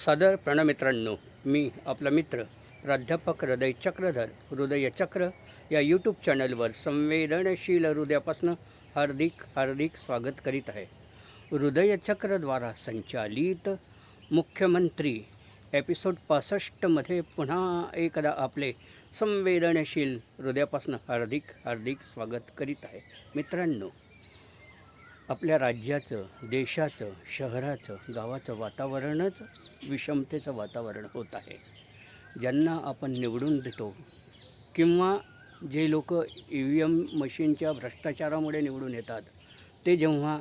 सादर प्रणमित्रांनो, मी आपला मित्र प्राध्यापक हृदय चक्रधर हृदयचक्र या यूट्यूब चॅनलवर संवेदनशील हृदयापासून हार्दिक स्वागत करीत आहे. हृदयचक्रद्वारा संचालित मुख्यमंत्री एपिसोड 65मध्ये पुन्हा एकदा आपले संवेदनशील हृदयापासून हार्दिक स्वागत करीत आहे. मित्रांनो, आपल्या राज्याचं, देशाचं, शहराचं, गावाचं वातावरणच विषमतेचं वातावरण होत आहे. ज्यांना आपण निवडून देतो किंवा जे लोक EVM मशीनच्या भ्रष्टाचारामुळे निवडून येतात, ते जेव्हा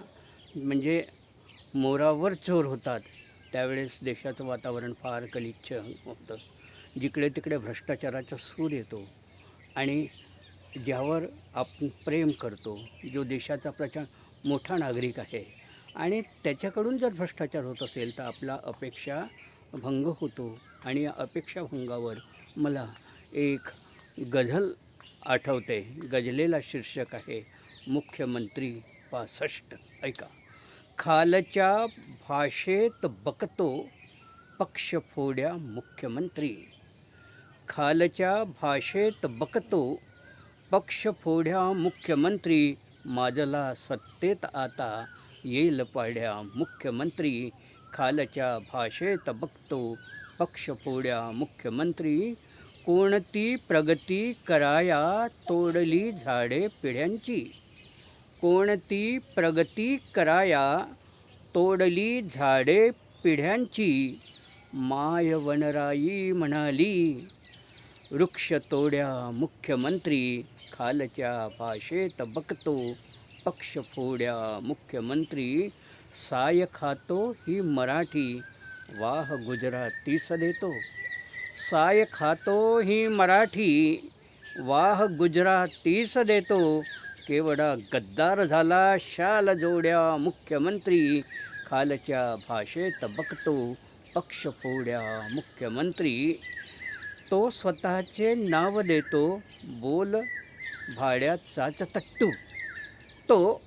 म्हणजे मोरावर चोर होतात, त्यावेळेस देशाचं वातावरण फार गलिच्छ होतं. जिकडे तिकडे भ्रष्टाचाराचा सूर येतो आणि ज्यावर आपण प्रेम करतो, जो देशाचा मोठा नागरिक आहे आणि त्याच्याकडून जर भ्रष्टाचार होत असेल तर आपला अपेक्षा भंग होतो. आणि या अपेक्षाभंगावर मला एक गझल आठवते. गझलेला शीर्षक आहे मुख्यमंत्री 65. ऐका. खालच्या भाषेत बकतो पक्षफोड्या मुख्यमंत्री. खालच्या भाषेत बकतो पक्षफोड्या मुख्यमंत्री. माजला सत्तेत आता येईल पाड्या मुख्यमंत्री. खालच्या भाषेत बघतो पक्षफोड्या मुख्यमंत्री. कोणती प्रगती कराया तोडली झाडे पिढ्यांची. कोणती प्रगती कराया तोडली झाडे पिढ्यांची. माय वनराई म्हणाली वृक्ष तोड्या मुख्यमंत्री. खालच्या भाषेत बघतो पक्षफोड्या मुख्यमंत्री. साय खातो ही मराठी वाह गुजरातीस देतो. साय खातो ही मराठी वाह गुजरातीस देतो. केवढा गद्दार झाला शाल जोड्या मुख्यमंत्री. खालच्या भाषेत बघतो पक्षफोड्या मुख्यमंत्री. तो स्वतःचे नाव देतो बोल भाड्याचाच तट्टू. तो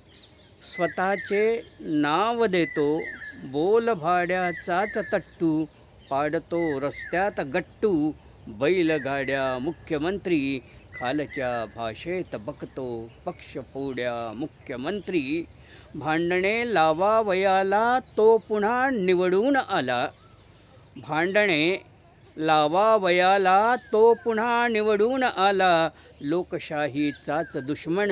स्वतःचे नाव देतो बोल भाड्याचाच तट्टू. पाडतो रस्त्यात गट्टू बैलगाड्या मुख्यमंत्री. खालच्या भाषेत बघतो पक्षफोड्या मुख्यमंत्री. भांडणे लावावयाला तो पुन्हा निवडून आला. भांडणे लावावयाला तो पुन्हा निवडून आला. लोकशाहीचाच दुश्मन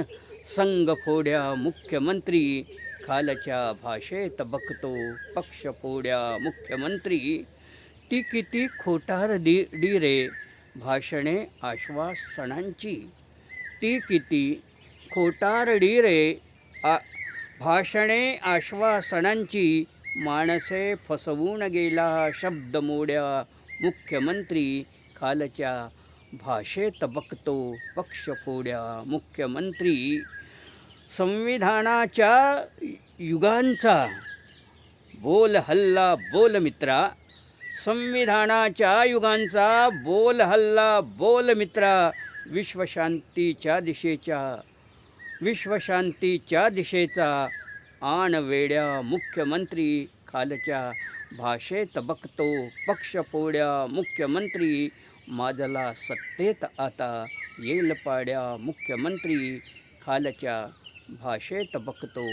संगफोड्या मुख्यमंत्री. खालच्या भाषेत बघतो पक्षफोड्या मुख्यमंत्री. ती किती खोटारडी रे भाषणे आश्वासनांची. ती किती खोटारडी रे भाषणे आश्वासनांची. माणसे फसवून गेला शब्द मोड्या मुख्यमंत्री. खालच्या भाषेत बघतो पक्षफोड्या मुख्यमंत्री. संविधानाच्या युगांचा बोल हल्ला बोल मित्रा. संविधानाच्या युगांचा बोल हल्ला बोल मित्रा. विश्वशांतीच्या दिशेचा आण वेड्या मुख्यमंत्री. खालच्या भाषेत बघतो पक्षफोड्या मुख्यमंत्री. माजला सत्तेत आता येईल पाड्या मुख्यमंत्री. खालच्या भाषेत बघतो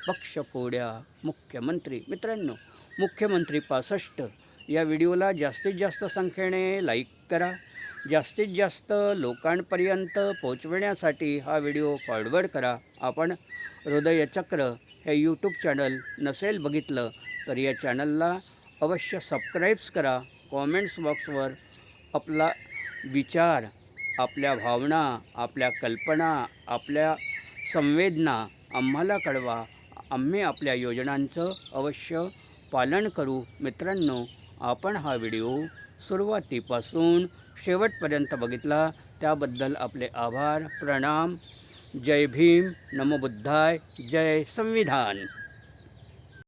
पक्षफोड्या मुख्यमंत्री. मित्रांनो, मुख्यमंत्री 65 या व्हिडिओला जास्तीत जास्त संख्येने लाईक करा. जास्तीत जास्त लोकांपर्यंत पोचवण्यासाठी हा व्हिडिओ फॉरवर्ड करा. आपण हृदयचक्र हे यूट्यूब चॅनल नसेल बघितलं तर या चॅनलला अवश्य सबस्क्राईब्स करा. कॉमेंट्स बॉक्सवर आपला विचार, आपल्या भावना, आपल्या कल्पना, आपल्या संवेदना आम्हाला कळवा. आम्ही आपल्या योजनांचं अवश्य पालन करू. मित्रांनो, आपण हा व्हिडिओ सुरुवातीपासून शेवटपर्यंत बघितला त्याबद्दल आपले आभार. प्रणाम. जय भीम. नमो बुद्धाय. जय संविधान.